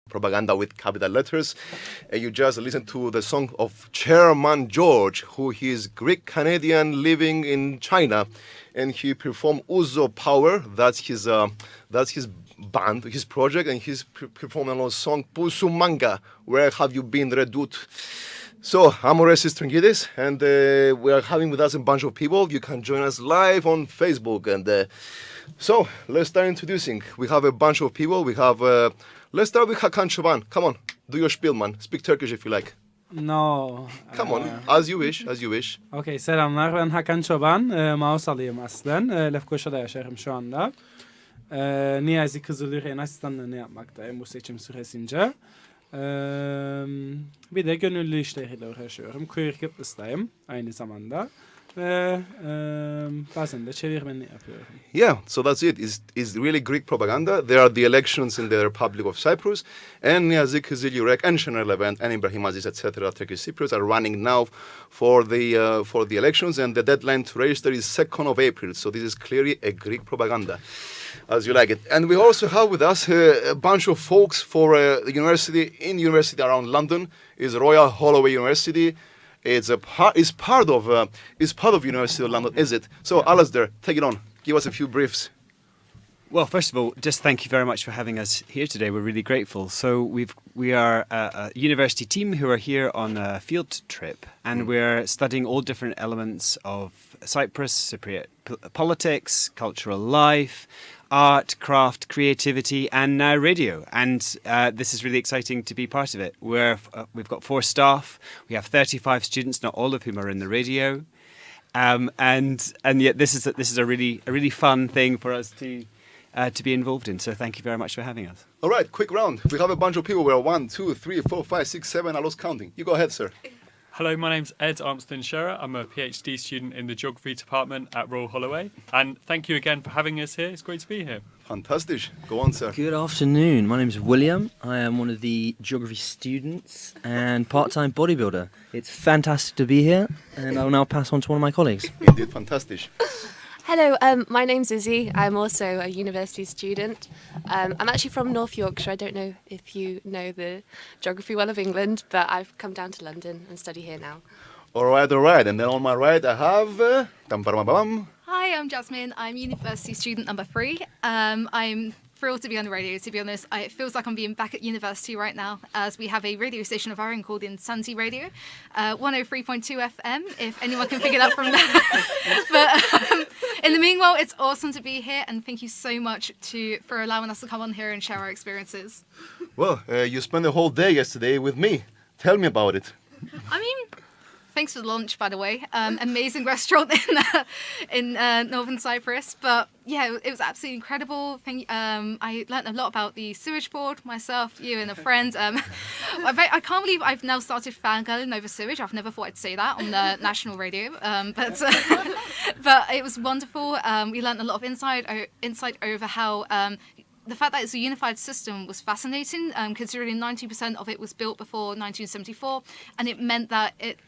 propaganda with capital letters. And you just listen to the song of Chairman George, who he is Greek-Canadian living in China. And he performed Uzo Power, that's his band, his project, and he's performing a song Pusumanga, Where Have You Been, Redut? So, I'm Orestes Tringides, and we are having with us a bunch of people. You can join us live on Facebook. And so, let's start introducing. We have a bunch of people. We have, let's start with Hakan Çoban. Come on, do your spiel, man. Speak Turkish if you like. No. Come on, as you wish, as you wish. Okay, selamlar. Ben Hakan Çoban. Mausalıyım aslen. Lefkoşa'da yaşarım şu anda. Niyazi Kızılürk'ün asistanlığını yapmaktayım bu seçim süresince. Bir de gönüllü işleriyle uğraşıyorum. Queer Kıbrıs'tayım aynı zamanda. Ve bazen de çevirmenlik yapıyorum. Yeah, so that's it. It's really Greek propaganda. There are the elections in the Republic of Cyprus, and Niyazi Kızılürk and Şener Levent and Ibrahim Aziz, etc., Turkish Cypriots are running now for the elections, and the deadline to register is 2nd of April. So this is clearly a Greek propaganda, as you like it. And we also have with us a bunch of folks for the university around London is Royal Holloway University. It's part of University of London, is it? So, Alasdair, take it on. Give us a few briefs. Well, first of all, just thank you very much for having us here today. We're really grateful. So we are a university team who are here on a field trip, and we're studying all different elements of Cyprus, Cypriot politics, cultural life, art, craft, creativity, and now radio. And this is really exciting to be part of it. We've got 4 staff. We have 35 students, not all of whom are in the radio. And yet this is a really fun thing for us to be involved in. So thank you very much for having us. All right, quick round. We have a bunch of people. We're 1, 2, 3, 4, 5, 6, 7. I lost counting. You go ahead, sir. Hello, my name's Ed Armston-Scherer. I'm a PhD student in the Geography Department at Royal Holloway. And thank you again for having us here. It's great to be here. Fantastic. Go on, sir. Good afternoon. My name is William. I am one of the geography students and part-time bodybuilder. It's fantastic to be here, and I will now pass on to one of my colleagues. Indeed, fantastic. Hello, my name's Izzy. I'm also a university student. I'm actually from North Yorkshire. I don't know if you know the geography well of England, but I've come down to London and study here now. All right. And then on my right, I have... Hi, I'm Jasmine. I'm university student number 3. I'm thrilled to be on the radio, to be honest. It feels like I'm being back at university right now, as we have a radio station of our own called Insanity Radio, 103.2 FM, if anyone can figure that from there. But in the meanwhile, it's awesome to be here, and thank you so much for allowing us to come on here and share our experiences. Well, you spent the whole day yesterday with me. Tell me about it. I mean, thanks for the lunch, by the way. Amazing restaurant in Northern Cyprus. But yeah, it was absolutely incredible. I learnt a lot about the sewage board, myself, you and a friend. I can't believe I've now started fangirling over sewage. I've never thought I'd say that on the national radio. But it was wonderful. We learnt a lot of insight over how the fact that it's a unified system was fascinating, considering 90% of it was built before 1974, and it meant that it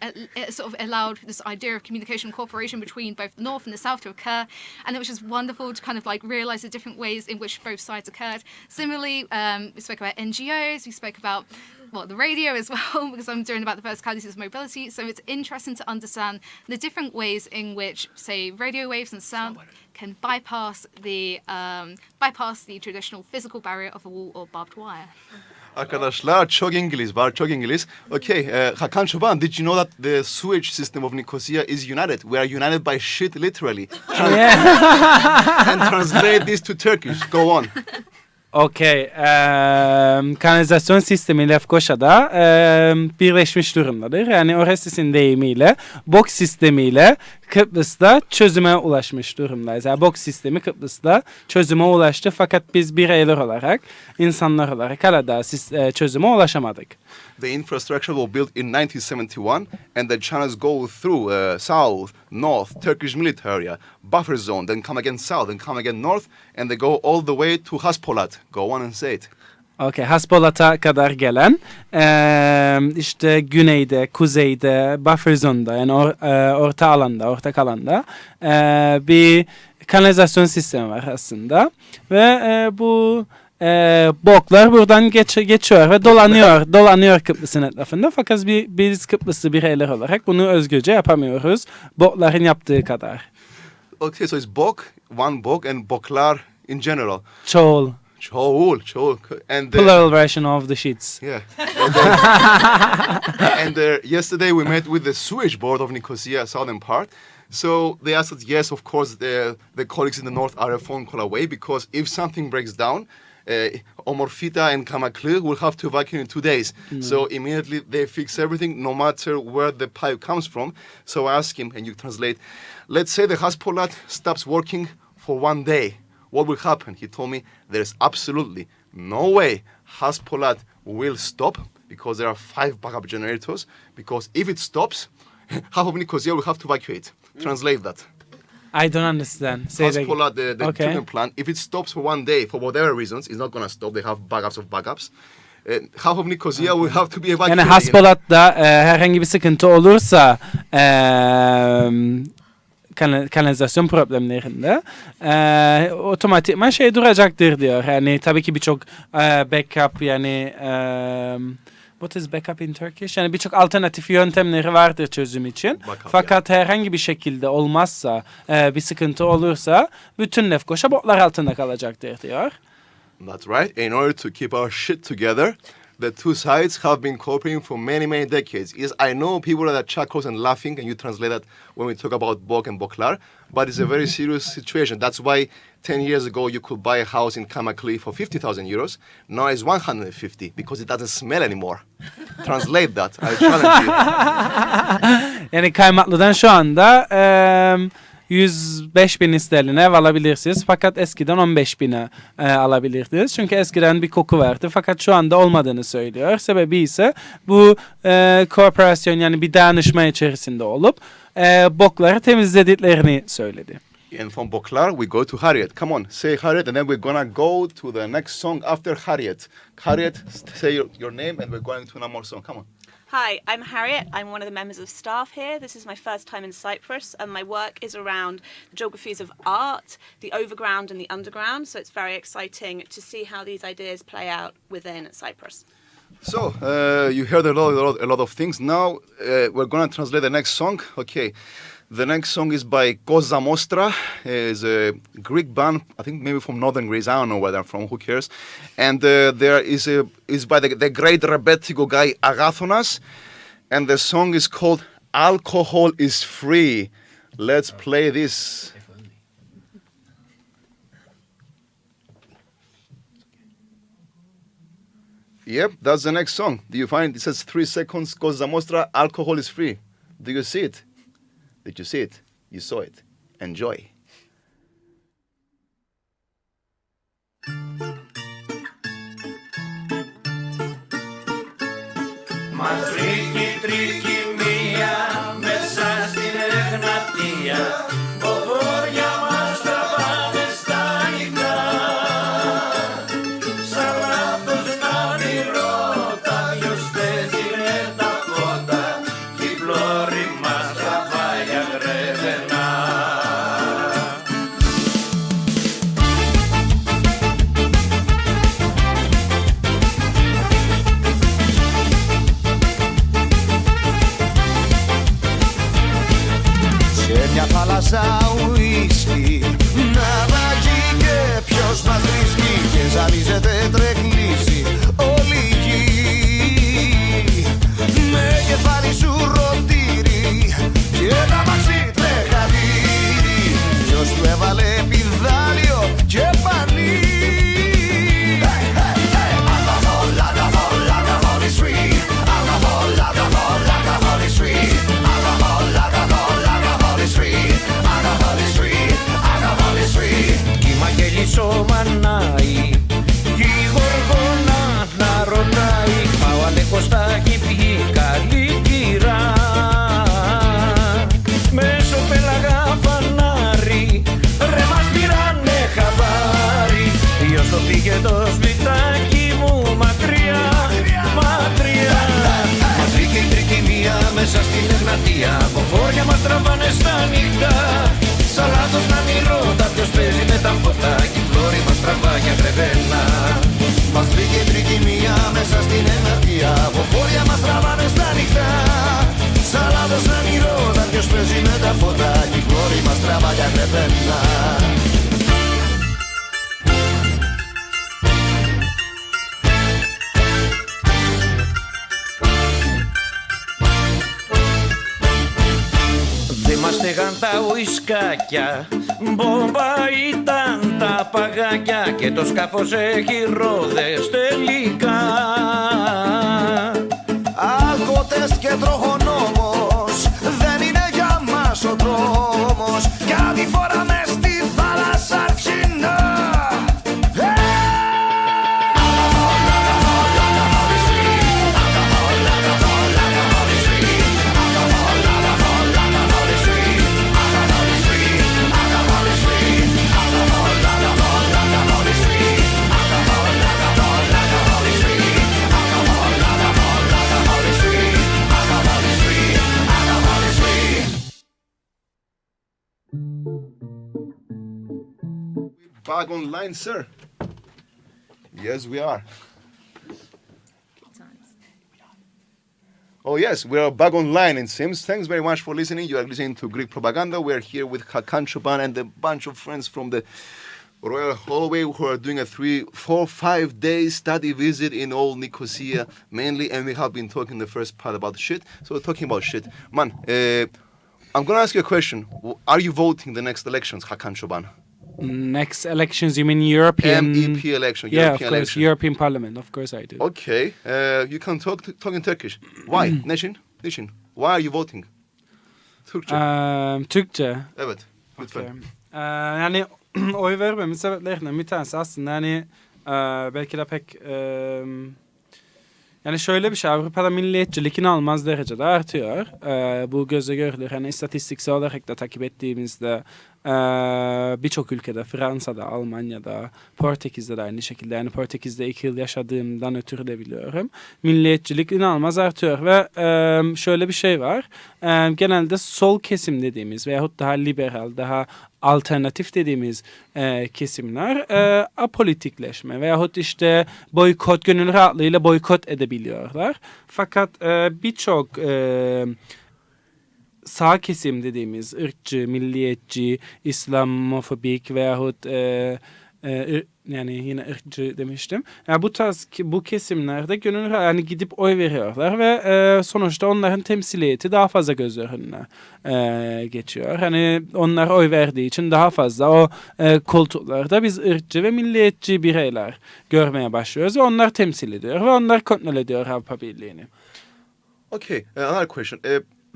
sort of allowed this idea of communication and cooperation between both the North and the South to occur, and it was just wonderful to kind of like realise the different ways in which both sides occurred. Similarly, we spoke about NGOs, we spoke about the radio as well, because I'm doing about the verticalities of mobility, so it's interesting to understand the different ways in which, say, radio waves and sound can bypass the traditional physical barrier of a wall or barbed wire. Arkadaşlar çok İngiliz var, çok İngiliz. Okay, Hakan Çoban, did you know that the sewage system of Nicosia is united? We are united by shit, literally. And translate this to Turkish. Go on. Okay, kanalizasyon sistemi Lefkoşa'da birleşmiş durumdadır. Yani Orestes'in deyimiyle boks sistemiyle Kıbrıs'ta çözüme ulaşmış durumdayız. Yani boks sistemi Kıbrıs'ta çözüme ulaştı, fakat biz bireyler olarak, insanlar olarak hala daha çözüme ulaşamadık. The infrastructure was built in 1971, and the channels go through south, north, Turkish military area, buffer zone, then come again south, then come again north, and they go all the way to Haspolat. Go on and say it. Okay, Haspolat'a kadar gelen işte güneyde, kuzeyde, buffer zone'da, yani ortak alanda bir kanalizasyon sistemi var aslında ve bu Boklar buradan geçiyor ve dolanıyor Kıbrıs'ın etrafında. Fakat biz Kıbrıslı bireyler olarak bunu özgürce yapamıyoruz. Bokların yaptığı kadar. Okay, so it's bok, one bok, and boklar in general. Çoğul. Çoğul. And Plural version of the sheets. yeah. And yesterday we met with the sewage board of Nicosia, southern part. So they asked us, yes, of course, the colleagues in the north are a phone call away, because if something breaks down, Omorfita and Kamaklı will have to evacuate in 2 days. So immediately they fix everything, no matter where the pipe comes from. So I asked him, and you translate, let's say the Haspolat stops working for 1 day. What will happen? He told me there's absolutely no way Haspolat will stop, because there are 5 backup generators, because if it stops, half of Nicosia will have to evacuate. Translate that. I don't understand. Say that again. Haspolat, the Okay. treatment plant, if it stops for 1 day, for whatever reasons, it's not going to stop. They have backups of backups. Half of Nicosia will have to be evacuated. Yani Haspolat'ta herhangi bir sıkıntı olursa kanalizasyon problemlerinde otomatikman duracaktır diyor. Yani tabii ki birçok backup yani what is backup in Turkish? Yani birçok alternatif yöntemleri vardır çözüm için. Backup, Fakat herhangi bir şekilde olmazsa, bir sıkıntı olursa bütün Lefkoşa botlar altında kalacaktır diyor. That's right. In order to keep our shit together, the two sides have been cooperating for many, many decades. Yes, I know people are chuckles and laughing, and you translate that when we talk about Bok and Boklar, but it's a very serious situation. That's why 10 years ago you could buy a house in Kamaklı for 50,000 euros. Now it's 150 because it doesn't smell anymore. Translate that. I challenge you. Yani Kaymaklı'dan şu anda 105.000 sterline ev alabilirsiniz. Fakat eskiden 15.000'e alabilirdiniz. Çünkü eskiden bir koku vardı. Fakat şu anda olmadığını söylüyor. Sebebi ise bu kooperasyon yani bir dayanışma içerisinde olup bokları temizlediklerini söyledi. And from Boklar, we go to Harriet. Come on, say Harriet, and then we're gonna go to the next song after Harriet. Harriet, say your name, and we're going to one more song. Come on. Hi, I'm Harriet. I'm one of the members of staff here. This is my first time in Cyprus, and my work is around the geographies of art, the overground and the underground. So it's very exciting to see how these ideas play out within Cyprus. So, you heard a lot of things. Now, we're gonna translate the next song. Okay. The next song is by Koza Mostra. It's a Greek band, I think maybe from northern Greece. I don't know where they're from. Who cares? And there is by the great Rebetiko guy Agathonas, and the song is called "Alcohol is Free." Let's play this. Yep, that's the next song. Do you find it says 3 seconds? Koza Mostra, "Alcohol is Free." Do you see it? Did you see it? You saw it. Enjoy. Μας τρίκει μία μέσα στην Εγνατία, ποδόρια μας τραβάνε στα νυχτά. Σαν λάθος να μυρώτα, ποιος παίζει με τα φώτα, κι η πλώρη μας τραβάει αγρεβενά. Μια θάλασσα ουίσκι να βαγεί και ποιος μας βρίσκει και ζαλίζεται τρεχνίζει όλη η γη με κεφάλι σου ρωτήρι και τα μαξί τρεχαδίρι ποιος του έβαλε πιδάλιο και πανί. Alcohol, alcohol, alcohol is free. Alcohol, alcohol, alcohol is free. Alcohol, alcohol, alcohol is free. Alcohol is free. Alcohol τα φώτα κι η πλώρη μας τραβάγια κρεβένα. Δε μας στεγαν τα ουισκάκια, μπόμπα ήταν τα παγάκια και το σκάφος έχει ρόδες τελικά. Αλκοτεστ και τροχονόμος, δεν είναι για μας ο δρόμος. Κάτι φορά μες στη θάλασσα αρχινά. Back online, sir. Yes, we are. Oh yes, we are back online in Sims. Thanks very much for listening. You are listening to Greek Propaganda. We are here with Hakan Çoban and a bunch of friends from the Royal Holloway who are doing a 3, 4, 5 day study visit in old Nicosia mainly, and we have been talking the first part about shit. So we're talking about shit. Man, I'm gonna ask you a question. Are you voting the next elections, Hakan Çoban? Next elections, you mean European? MEP election, Yeah, European of course, election. European Parliament. Of course I do. Okay, you can talk in Turkish. Why? Niçin? Why are you voting? Türkçe. Türkçe. Evet, lütfen. Okay. Yani oy vermemin sebeplerinden bir tanesi aslında hani belki de pek yani şöyle bir şey, Avrupa'da milliyetçilik inanılmaz derecede artıyor. Bu gözle görülür. Hani istatistiksel olarak da takip ettiğimizde birçok ülkede, Fransa'da, Almanya'da, Portekiz'de de aynı şekilde. Yani Portekiz'de 2 yıl yaşadığımdan ötürü de biliyorum. Milliyetçilik inanılmaz artıyor ve şöyle bir şey var. Genelde sol kesim dediğimiz veyahut daha liberal, daha alternatif dediğimiz kesimler apolitikleşme veyahut işte boykot, gönül rahatlığıyla boykot edebiliyorlar. Fakat birçok sağ kesim dediğimiz ırkçı, milliyetçi, İslamofobik veyahut yani yine ırkçı demiştim. Yani bu kesimlerde gönül yani gidip oy veriyorlar ve sonuçta onların temsiliyeti daha fazla göz önüne geçiyor. Hani onlar oy verdiği için daha fazla o koltuklarda biz ırkçı ve milliyetçi bireyler görmeye başlıyoruz ve onlar temsil ediyor ve onlar kontrol ediyor Avrupa Birliği'ni. Okay, another question.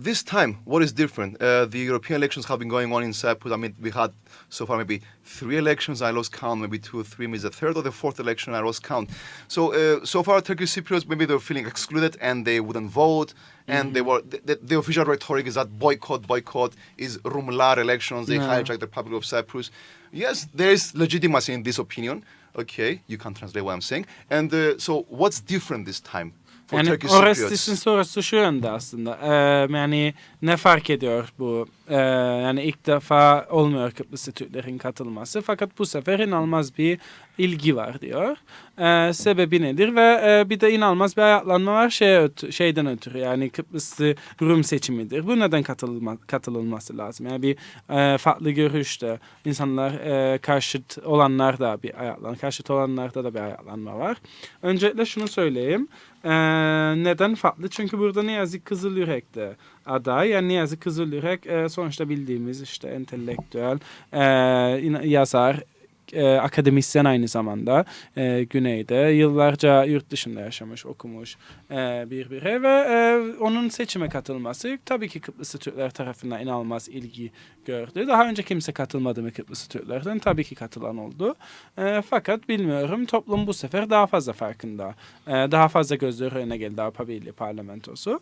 This time, what is different? The European elections have been going on in Cyprus. I mean, we had so far maybe 3 elections. I lost count. Maybe 2 or 3, maybe the third or the fourth election. I lost count. So far, Turkish Cypriots maybe they were feeling excluded and they wouldn't vote. And they were the official rhetoric is that boycott is Rumlar elections. They hijacked the Republic of Cyprus. Yes, there is legitimacy in this opinion. Okay, you can translate what I'm saying. And so, what's different this time? Yani Orestis'in sorusu şu yönde aslında. Yani ne fark ediyor bu? Yani ilk defa olmuyor Kıbrıslı Türklerin katılması. Fakat bu sefer inanılmaz bir ilgi var diyor. Sebebi nedir? Ve bir de inanılmaz bir ayaklanma var şeyden ötürü. Yani Kıbrıslı Rum seçimidir. Bu neden katılılması lazım? Yani bir farklı görüşte insanlar karşıt olanlarda bir ayaklanma, karşıt olanlarda da bir ayaklanma var. Öncelikle şunu söyleyeyim. Neden farklı? Çünkü burada ne yazık Kızılyürek de aday. Yani ne yazık Kızılyürek sonuçta bildiğimiz işte entelektüel, yazar, akademisyen aynı zamanda Güney'de yıllarca yurt dışında yaşamış, okumuş bir birey ve onun seçime katılması tabii ki Kıbrıslı Türkler tarafından inanılmaz ilgi gördü. Daha önce kimse katılmadı mı Kıbrıslı Türklerden? Tabii ki katılan oldu. Fakat bilmiyorum, toplum bu sefer daha fazla farkında. Daha fazla gözleri önüne geldi Avrupa Birliği parlamentosu.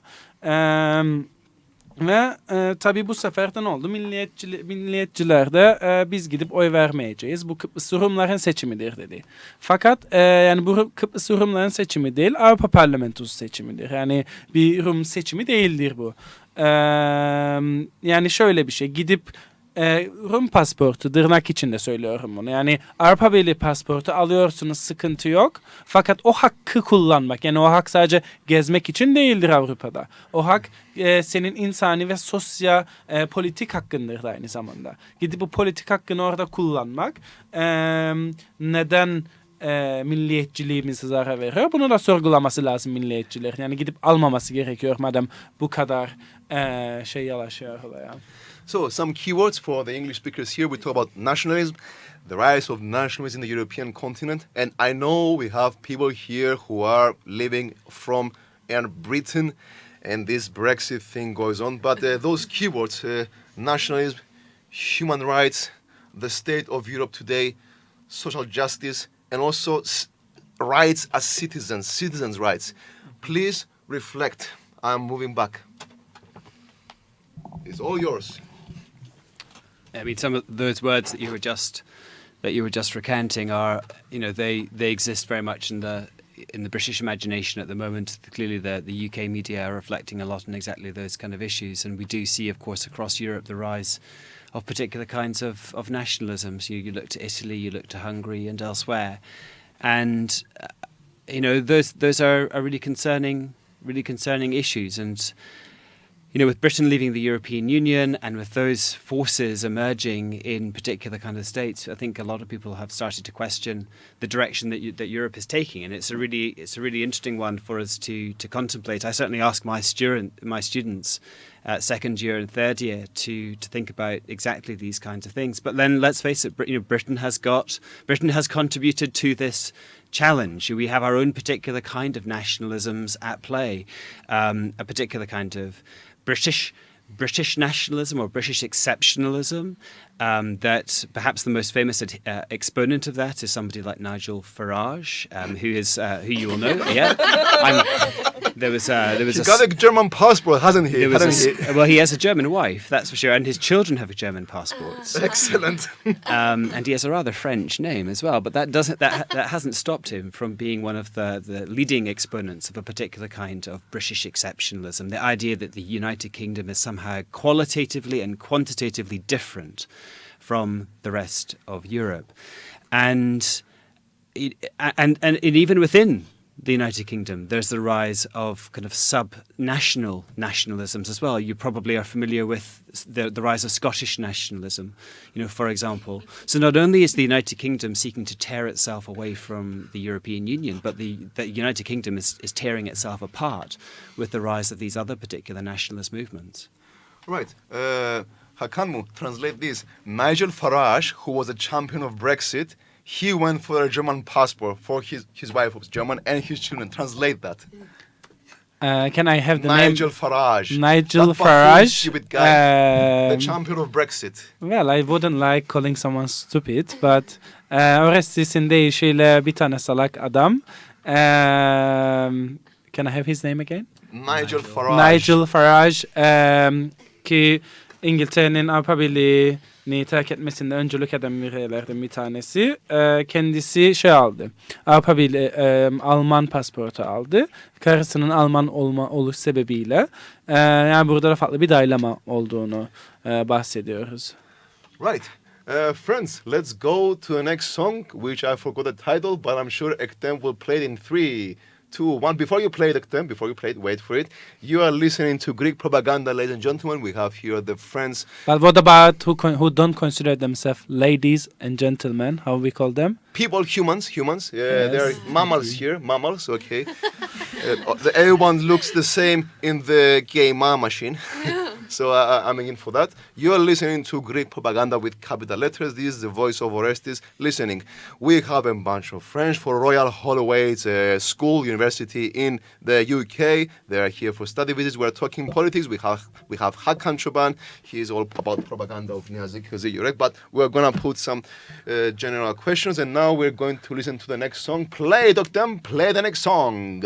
Ve tabii bu seferden oldu. Milliyetçiler de biz gidip oy vermeyeceğiz. Bu Kıbrıs Rumların seçimidir dedi. Fakat yani bu Kıbrıs Rumların seçimi değil, Avrupa Parlamentosu seçimidir. Yani bir Rum seçimi değildir bu. Yani şöyle bir şey. Gidip Rum pasportu, tırnak içinde söylüyorum bunu. Yani Avrupa Birliği pasportu alıyorsunuz, sıkıntı yok. Fakat o hakkı kullanmak, yani o hak sadece gezmek için değildir Avrupa'da. O hak senin insani ve politik hakkındır da aynı zamanda. Gidip bu politik hakkını orada kullanmak neden milliyetçiliğimize zarar veriyor? Bunu da sorgulaması lazım milliyetçiler. Yani gidip almaması gerekiyor madem bu kadar yalaşıyor oraya. So, some keywords for the English speakers here. We talk about nationalism, the rise of nationalism in the European continent. And I know we have people here who are living from Britain, and this Brexit thing goes on. But those keywords, nationalism, human rights, the state of Europe today, social justice, and also rights as citizens' rights. Please reflect. I'm moving back. It's all yours. I mean, some of those words that you were just recanting are, they exist very much in the British imagination at the moment. Clearly, the UK media are reflecting a lot on exactly those kind of issues, and we do see, of course, across Europe the rise of particular kinds of nationalisms. You look to Italy, you look to Hungary, and elsewhere, and those are really concerning issues. And with Britain leaving the European Union and with those forces emerging in particular kind of states, I think a lot of people have started to question the direction that Europe is taking, and it's a really interesting one for us to contemplate. I certainly ask my students second year and third year to think about exactly these kinds of things. But then let's face it, Britain has contributed to this challenge. We have our own particular kind of nationalisms at play, a particular kind of British nationalism or British exceptionalism, that perhaps the most famous exponent of that is somebody like Nigel Farage, who you will know. Yeah, He's got a German passport, hasn't he? Well, he has a German wife, that's for sure, and his children have German passports. Excellent. And he has a rather French name as well, but that hasn't stopped him from being one of the leading exponents of a particular kind of British exceptionalism. The idea that the United Kingdom is somehow qualitatively and quantitatively different from the rest of Europe, and even within the United Kingdom, there's the rise of kind of sub-national nationalisms as well. You probably are familiar with the rise of Scottish nationalism, for example. So not only is the United Kingdom seeking to tear itself away from the European Union, but the United Kingdom is tearing itself apart with the rise of these other particular nationalist movements. Right. Hakanmu, translate this. Nigel Farage, who was a champion of Brexit, he went for a German passport for his wife was German and his children. Translate that. Can I have the Nigel name? Farage. Nigel That Farage. stupid guy, the champion of Brexit. Well, I wouldn't like calling someone stupid, but Orestis'in deyişiyle bir tane salak adam. Can I have his name again? Nigel Farage. Nigel Farage, ki İngiltere'nin Avrupa Birliği'ni terk etmesinde öncülük eden bireylerden bir tanesi. Kendisi aldı. Avrupa Birliği Alman pasportu aldı. Karısının Alman oluş sebebiyle yani burada da farklı bir daylama olduğunu bahsediyoruz. Right. Friends, let's go to the next song, which I forgot the title, but I'm sure Ektem will play it in 3, 2, 1. Before you play it, Ektem, wait for it. You are listening to Greek propaganda, ladies and gentlemen. We have here the friends. But what about who don't consider themselves ladies and gentlemen? How we call them? People, humans. Yeah, Yes. there are mammals here. Mammals, okay. Everyone looks the same in the gay ma machine. So I'm in for that. You are listening to Greek propaganda with capital letters. This is the voice of Orestes listening. We have a bunch of friends for Royal Holloway's school, university in the UK. They are here for study visits. We are talking politics. We have Hakan Çoban. He is all about propaganda of Niyazi Kızılürek. But we are going to put some general questions. And now we're going to listen to the next song. Play, Doktem. Play the next song.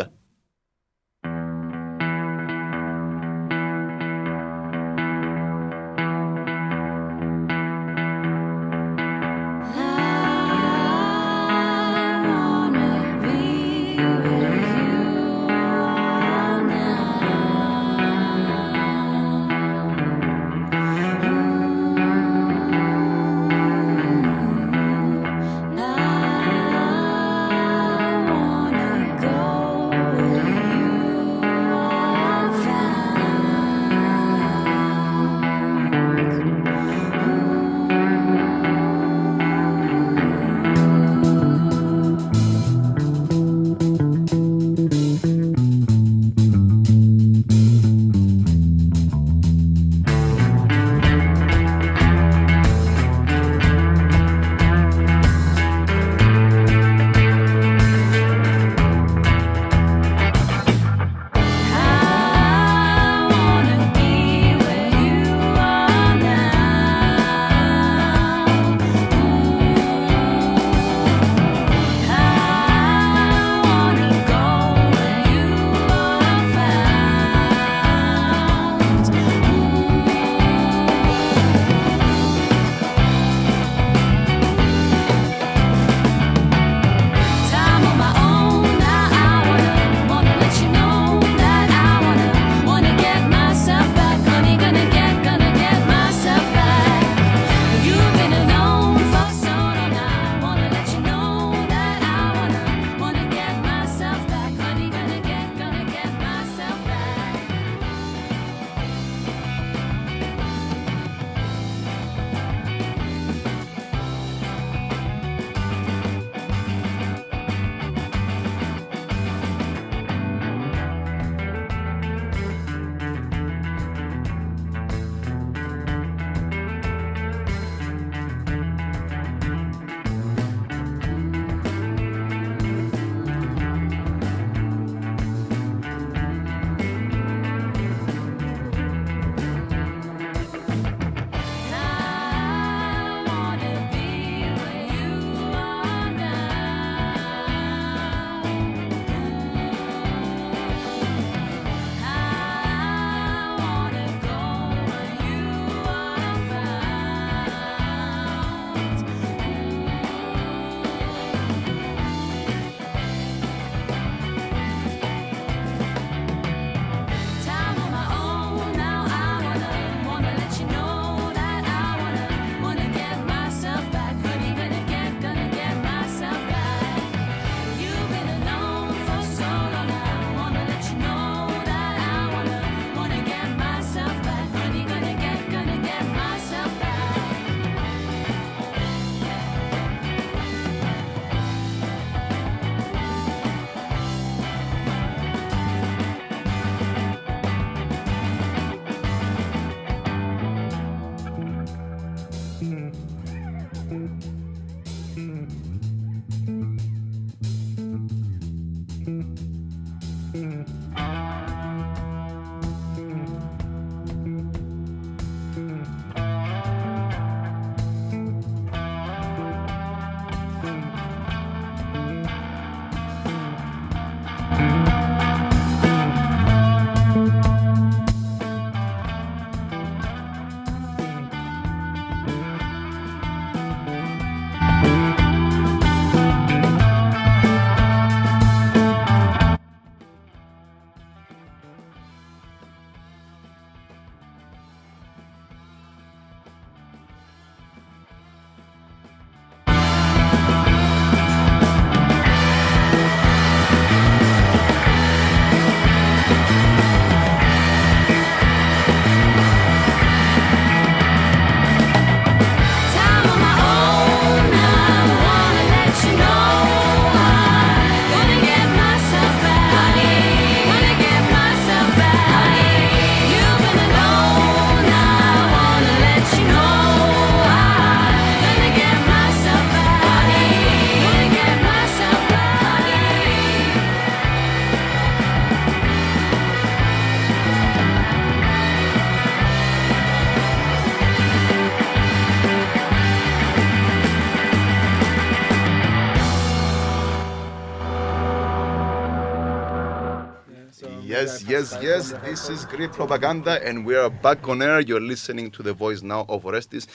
Yes, yes, yes. This is great propaganda, and we are back on air. You're listening to the voice now of Orestes.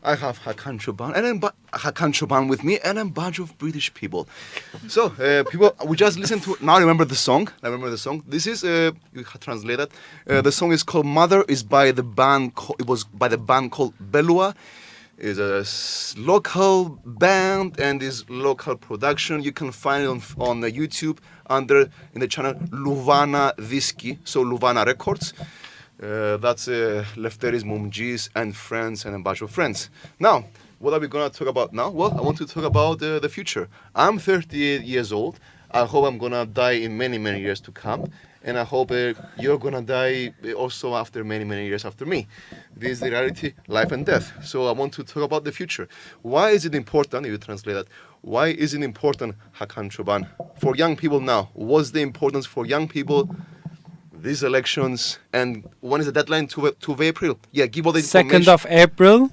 I have Hakan Çoban and Hakan Çoban with me, and a bunch of British people. So, people, we just listened to. Now remember the song. This is you translate that. The song is called "Mother." Is by the band. It was by the band called Belua. Is a local band and is local production. You can find it on YouTube in the channel Luvana Diski, so Luvana Records. That's Lefteris Mumjis and friends and a bunch of friends. Now, what are we gonna talk about now? Well, I want to talk about the future. I'm 38 years old. I hope I'm gonna die in many, many years to come. And I hope you're gonna die also after many, many years after me. This is the reality, life and death. So I want to talk about the future. Why is it important, if you translate that, why is it important, Hakan Çoban, for young people now? What's the importance for young people, these elections, and when is the deadline to April? Yeah, give all the information. 2nd of April,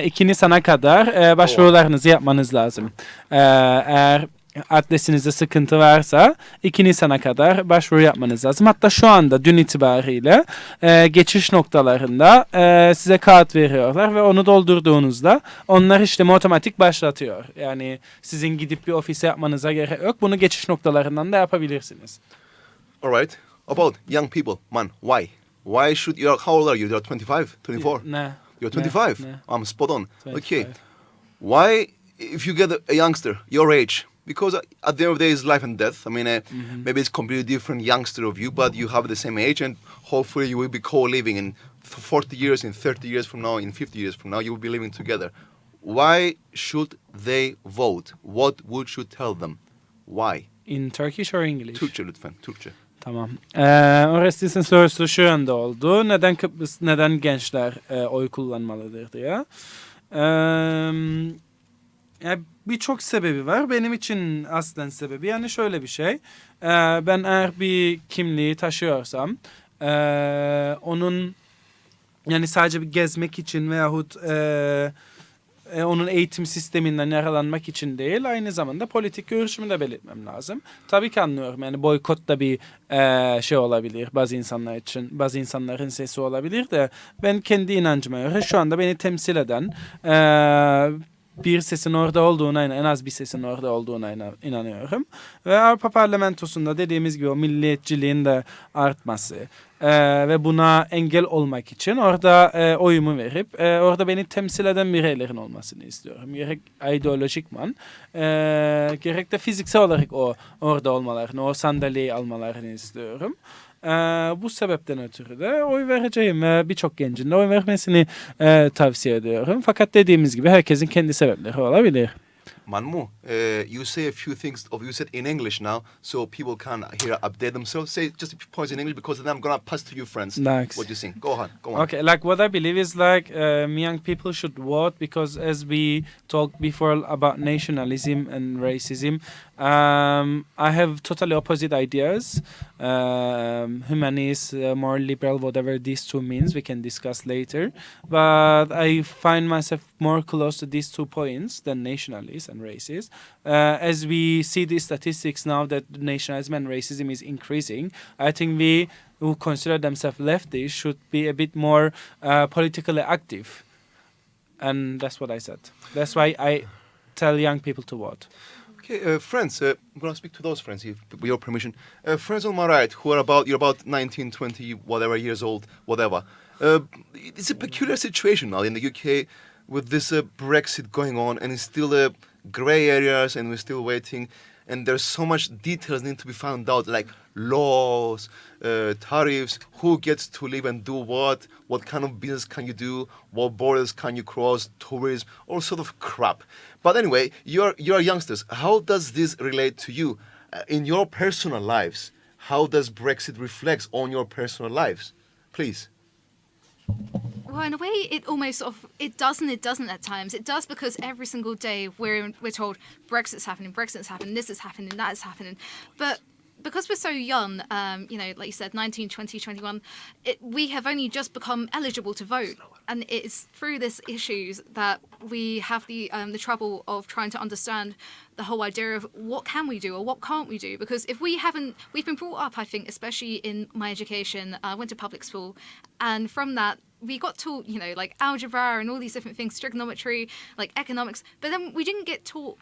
2 Nisan'a kadar başvurularınızı yapmanız lazım. Eğer adresinizde sıkıntı varsa 2 Nisan'a kadar başvuru yapmanız lazım. Hatta şu anda dün itibariyle geçiş noktalarında size kağıt veriyorlar ve onu doldurduğunuzda onlar işlemi otomatik başlatıyor. Yani sizin gidip bir ofise yapmanıza gerek yok. Bunu geçiş noktalarından da yapabilirsiniz. Alright. About young people, man, why? Why should you? How old are you? You're 25, 24. No. You're 25. No. I'm spot on. 25. Okay. Why, if you get a youngster your age, because at the end of the day, it's life and death. I mean, maybe it's completely different youngster of you, but you have the same age, and hopefully you will be co-living in 40 years, in 30 years from now, in 50 years from now, you will be living together. Why should they vote? What would you tell them? Why? In Turkish or English? Türkçe lütfen, Türkçe. Tamam. Orestes'in sorusu şu yönde oldu. Neden gençler oy kullanmalıdır diye. Yani birçok sebebi var. Benim için aslen sebebi yani şöyle bir şey. Ben eğer bir kimliği taşıyorsam onun yani sadece bir gezmek için veyahut onun eğitim sisteminden yararlanmak için değil, aynı zamanda politik görüşümü de belirtmem lazım. Tabii ki anlıyorum. Yani boykot da bir şey olabilir bazı insanlar için. Bazı insanların sesi olabilir de ben kendi inancıma göre şu anda beni temsil eden bir sesin orada olduğuna, en az bir sesin orada olduğuna inanıyorum. Ve Avrupa Parlamentosu'nda dediğimiz gibi o milliyetçiliğin de artması ve buna engel olmak için orada oyumu verip orada beni temsil eden bireylerin olmasını istiyorum. Gerek ideolojikman, gerek de fiziksel olarak orada olmalarını, o sandalyeyi almalarını istiyorum. Bu sebepten ötürü de oy vereceğim ve birçok gencin de oy vermesini tavsiye ediyorum. Fakat dediğimiz gibi herkesin kendi sebepleri olabilir. Manmu, you say a few things you said in English now, so people can update themselves. Say just a few points in English because then I'm gonna pass to you, friends. Nice. What you think? Go on. Okay, like what I believe is like young people should vote because as we talked before about nationalism and racism, I have totally opposite ideas. Humanist, more liberal, whatever these two means, we can discuss later. But I find myself more close to these 2 points than nationalist and racist. As we see the statistics now that nationalism and racism is increasing, I think we who consider themselves lefty should be a bit more politically active. And that's what I said. That's why I tell young people to vote. Okay, friends, I'm going to speak to those friends, with your permission. Friends on my right, you're about 19, 20, whatever years old, whatever. It's a peculiar situation now in the UK with this Brexit going on, and it's still grey areas, and we're still waiting. And there's so much details need to be found out, like laws, tariffs, who gets to live and do what kind of business can you do, what borders can you cross, tourism, all sort of crap. But anyway, you're youngsters. How does this relate to you in your personal lives? How does Brexit reflect on your personal lives? Please. Well, in a way, it almost sort of it does and it doesn't at times. It does because every single day we're told Brexit's happening, this is happening, that is happening. But because we're so young, like you said, 19, 20, 21, we have only just become eligible to vote. And it's through this issues that we have the trouble of trying to understand the whole idea of what can we do or what can't we do. Because if we've been brought up, I think, especially in my education, I went to public school, and from that, we got taught, like algebra and all these different things, trigonometry, like economics, but then we didn't get taught,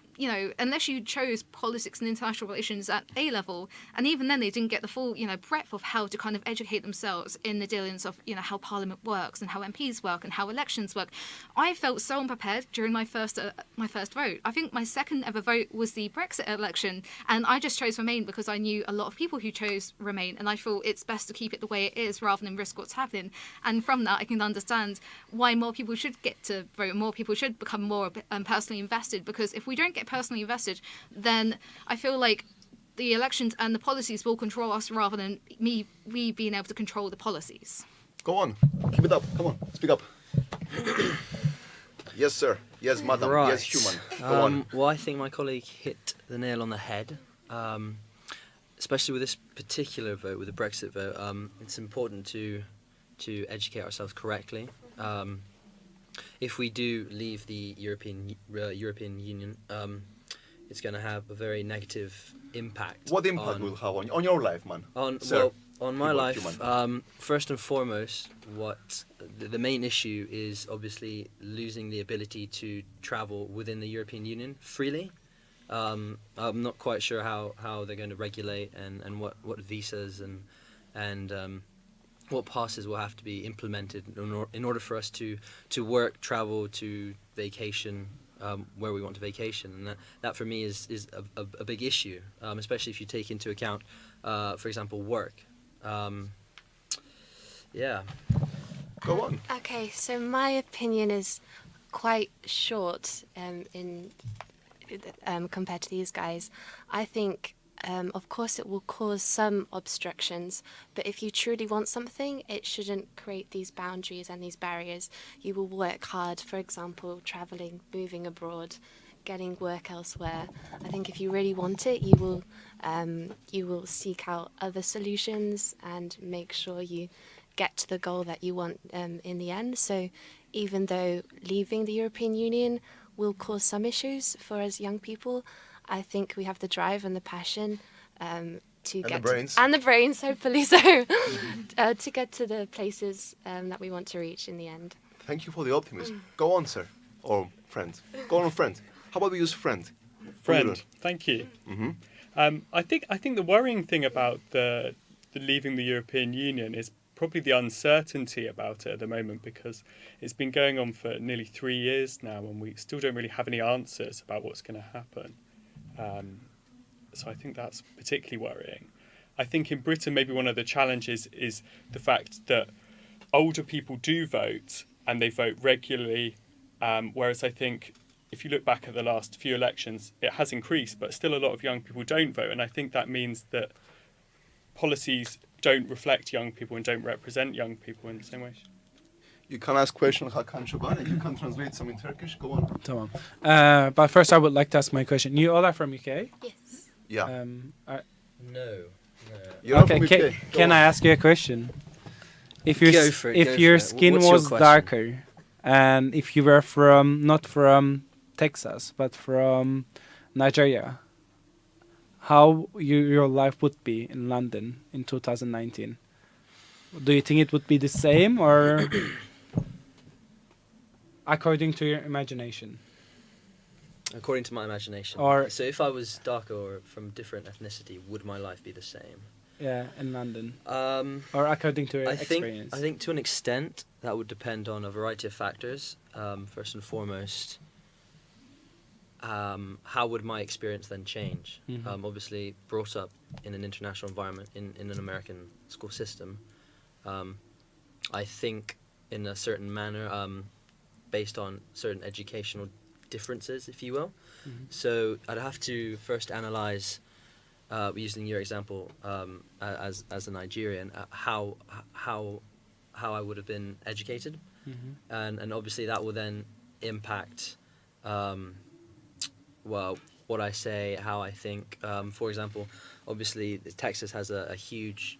unless you chose politics and international relations at A level, and even then they didn't get the full, breadth of how to kind of educate themselves in the dealings of, how Parliament works and how MPs work and how elections work. I felt so unprepared during my first vote. I think my second ever vote was the Brexit election, and I just chose Remain because I knew a lot of people who chose Remain, and I thought it's best to keep it the way it is rather than risk what's happening. And from that, I can understand why more people should get to vote, more people should become more personally invested, because if we don't get personally invested, then I feel like the elections and the policies will control us rather than we being able to control the policies. Go on. Keep it up. Come on. Speak up. Yes, sir. Yes, madam. Right. Yes, human. Go on. Well, I think my colleague hit the nail on the head. Especially with this particular vote, with the Brexit vote, it's important to educate ourselves correctly. If we do leave the European Union, it's going to have a very negative impact. What impact will it have on your life, man? On my life, human. first and foremost, the main issue is obviously losing the ability to travel within the European Union freely. I'm not quite sure how they're going to regulate and what visas and what passes will have to be implemented in order for us to work, travel, to vacation where we want to vacation. And that for me is a big issue, especially if you take into account, for example, work. Yeah. Go on. Okay, so my opinion is quite short compared to these guys. I think, of course, it will cause some obstructions, but if you truly want something, it shouldn't create these boundaries and these barriers. You will work hard, for example, traveling, moving abroad, getting work elsewhere. I think if you really want it, you will seek out other solutions and make sure you get to the goal that you want in the end. So even though leaving the European Union will cause some issues for us young people, I think we have the drive and the passion to get the brains, hopefully so, to get to the places that we want to reach in the end. Thank you for the optimism. Go on, sir, or friend. Go on, friend. How about we use friend? Friend, thank you. Mm-hmm. I think the worrying thing about the leaving the European Union is probably the uncertainty about it at the moment, because it's been going on for nearly 3 years now and we still don't really have any answers about what's going to happen. So I think that's particularly worrying. I think in Britain maybe one of the challenges is the fact that older people do vote and they vote regularly, whereas I think if you look back at the last few elections, it has increased, but still a lot of young people don't vote, and I think that means that policies don't reflect young people and don't represent young people in the same way. You can ask questions, Hakan Çoban, and you can translate some in Turkish. Go on. Tamam. But first I would like to ask my question. You all are from UK? Yes. Yeah. No. You're Okay, from UK. can I ask you a question? If your Go for it, if go your for it. skin What's your was question? darker, and if you were not from Texas but from Nigeria, how your life would be in London in 2019? Do you think it would be the same, or according to your imagination? According to my imagination. Or- so if I was darker or from different ethnicity, would my life be the same? Yeah, in London. Um, Or according to your I experience? think to an extent that would depend on a variety of factors. First and foremost, how would my experience then change? Mhm. Obviously, brought up in an international environment, in an American school system, I think in a certain manner, based on certain educational differences, if you will. Mhm. So I'd have to first analyze, using your example, as a Nigerian, how I would have been educated, Mhm. and obviously that will then impact, well, what I say, how I think. For example, obviously Texas has a huge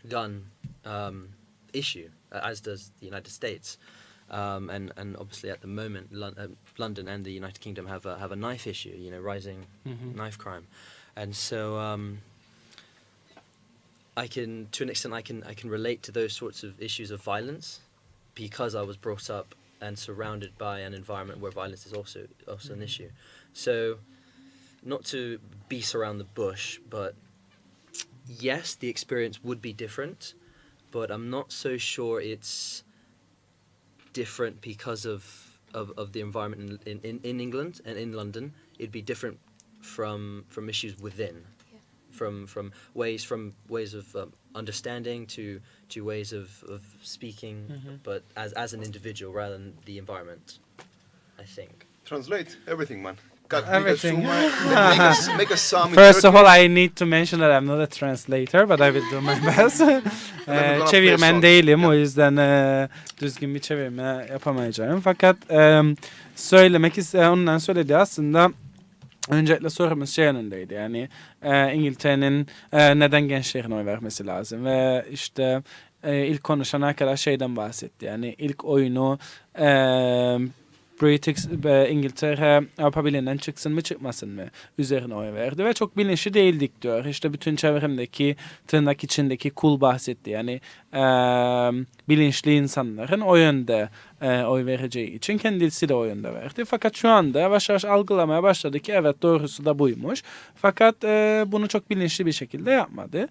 gun issue, as does the United States, and obviously at the moment London and the United Kingdom have a knife issue, rising knife crime, and so I can, to an extent, I can relate to those sorts of issues of violence because I was brought up and surrounded by an environment where violence is also an issue. So, not to beat around the bush, but yes, the experience would be different, but I'm not so sure it's different because of the environment in England and in London. It'd be different from issues within, from ways of understanding to ways of speaking, but as an individual rather than the environment, I think. Translate everything, man. Everything. Make a sum in First of Turkish. all, I need to mention that I'm not a translator, but I will do my best. gonna Çevirmen play a değilim, song. o yüzden düzgün bir çevirme yapamayacağım. Fakat ondan söylediği aslında öncelikle sorumuz şey yönündeydi. Yani İngiltere'nin neden gençlerin oy vermesi lazım ve işte ilk konuşan arkadaş şeyden bahsetti. Yani ilk oyunu İngiltere Avrupa Birliği'nden çıksın mı çıkmasın mı üzerine oy verdi ve çok bilinçli değildik diyor. İşte bütün çevremdeki tırnak içindeki cool bahsetti. Yani bilinçli insanların o yönde oy vereceği için kendisi de o yönde verdi. Fakat şu anda yavaş yavaş algılamaya başladı ki evet doğrusu da buymuş. Fakat bunu çok bilinçli bir şekilde yapmadı.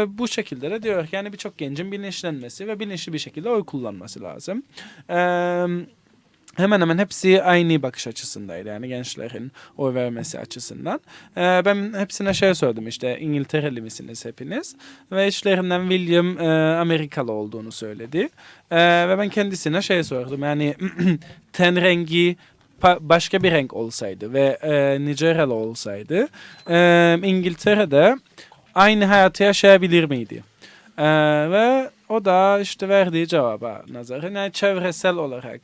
Bu şekilde de diyor ki yani birçok gencin bilinçlenmesi ve bilinçli bir şekilde oy kullanması lazım. Hemen hemen hepsi aynı bakış açısındaydı yani gençlerin oy vermesi açısından. Ben hepsine şey söyledim işte İngiltereli misiniz hepiniz? Ve içlerinden William Amerikalı olduğunu söyledi. Ve ben kendisine şey sordum yani ten rengi başka bir renk olsaydı ve Nijeryalı olsaydı İngiltere'de aynı hayatı yaşayabilir miydi? Ve o da işte verdiği cevaba nazaran yani çevresel olarak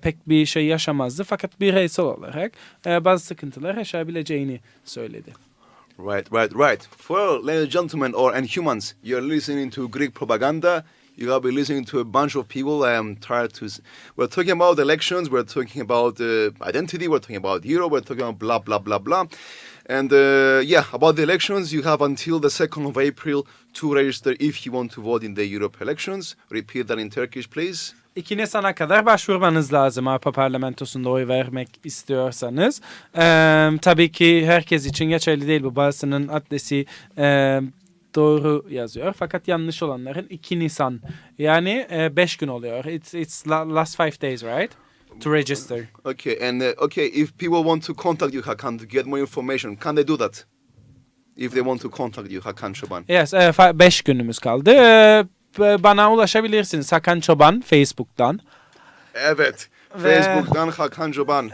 pek bir şey yaşamazdı fakat bireysel olarak bazı sıkıntılar yaşayabileceğini söyledi. Right. Well, ladies and gentlemen, and humans, you're listening to Greek propaganda. You have been listening to a bunch of people. We're talking about elections. We're talking about identity. We're talking about Euro. We're talking about blah blah blah blah. And about the elections, you have until the 2nd of April to register if you want to vote in the Europe elections. Repeat that in Turkish, please. 2 Nisan'a kadar başvurmanız lazım Avrupa Parlamentosu'nda oy vermek istiyorsanız. Tabii ki herkes için geçerli değil bu. Bazısının adresi doğru yazıyor. Fakat yanlış olanların 2 Nisan. Yani 5 gün oluyor. It's last 5 days, right? To register. Okay, and if people want to contact you, Hakan, to get more information, can they do that? If they want to contact you, Hakan Çoban. Yes, 5 günümüz kaldı. Bana ulaşabilirsiniz Hakan Çoban Facebook'tan. Evet. Facebook'tan Hakan Çoban.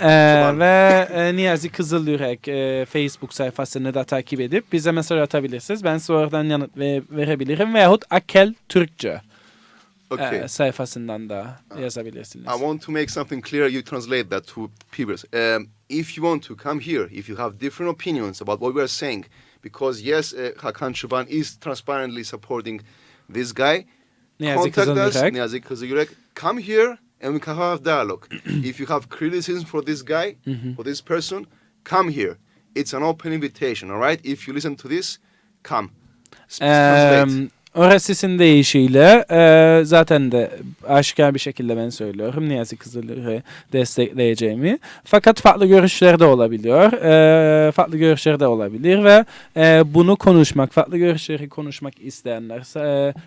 Ve Niyazi Kızılyürek Facebook sayfasını da takip edip bize mesaj atabilirsiniz. Ben size oradan yanıt verebilirim. Veyahut Akel Türkçe sayfasından da yazabilirsiniz. I want to make something clear. You translate that to people. If you want to come here, if you have different opinions about what we are saying, because yes, Hakan Çoban is transparently supporting this guy, contact us, Niyazi Kızılyürek. Come here and we can have dialogue. If you have criticism for this guy, for this person, come here. It's an open invitation, all right? If you listen to this, come. Translate. Orasis'in deyişiyle zaten de aşikar bir şekilde ben söylüyorum Niyazi Kızılyürek'i destekleyeceğimi. Fakat farklı görüşler de olabiliyor. Farklı görüşler de olabilir ve bunu konuşmak, farklı görüşleri konuşmak isteyenler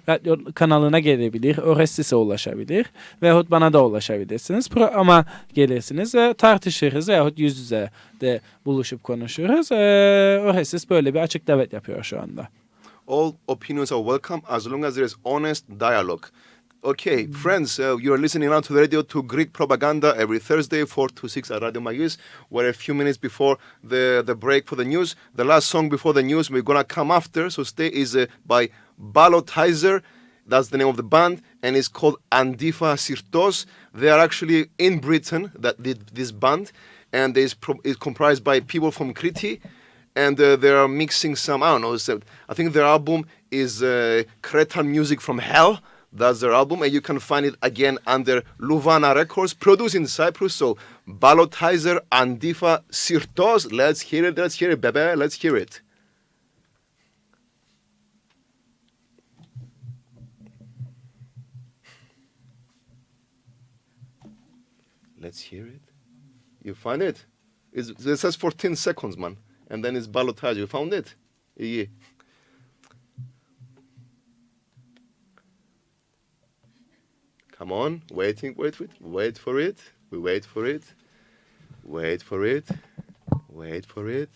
radyo kanalına gelebilir, Orasis'e ulaşabilir veyahut bana da ulaşabilirsiniz. Programa gelirsiniz ve tartışırız veyahut yüz yüze de buluşup konuşuruz. Orasis böyle bir açık davet yapıyor şu anda. All opinions are welcome as long as there is honest dialogue. Okay, friends, you are listening now to the radio to Greek propaganda every Thursday, 4 to 6 at Radio Magis. We're a few minutes before the break for the news. The last song before the news we're going to come after, so stay, is by Balotizer. That's the name of the band, and it's called Antifa Sirtos. They are actually in Britain, this band. and it's comprised by people from Crete, and they are mixing some, I don't know, I think their album is Cretan Music from Hell. That's their album, and you can find it again under Louvana Records, produced in Cyprus. So, Balotizer, Antifa, Sirtos. Let's hear it, baby. Let's hear it. Let's hear it. You find it? It says 14 seconds, man. And then it's Balotizer. You found it? Yeah. Come on, wait for it. We wait for it. Wait for it.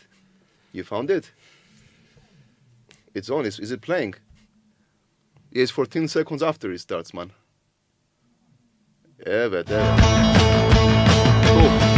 You found it? It's on. Is it playing? It's 14 seconds after it starts, man. Evet. Cool.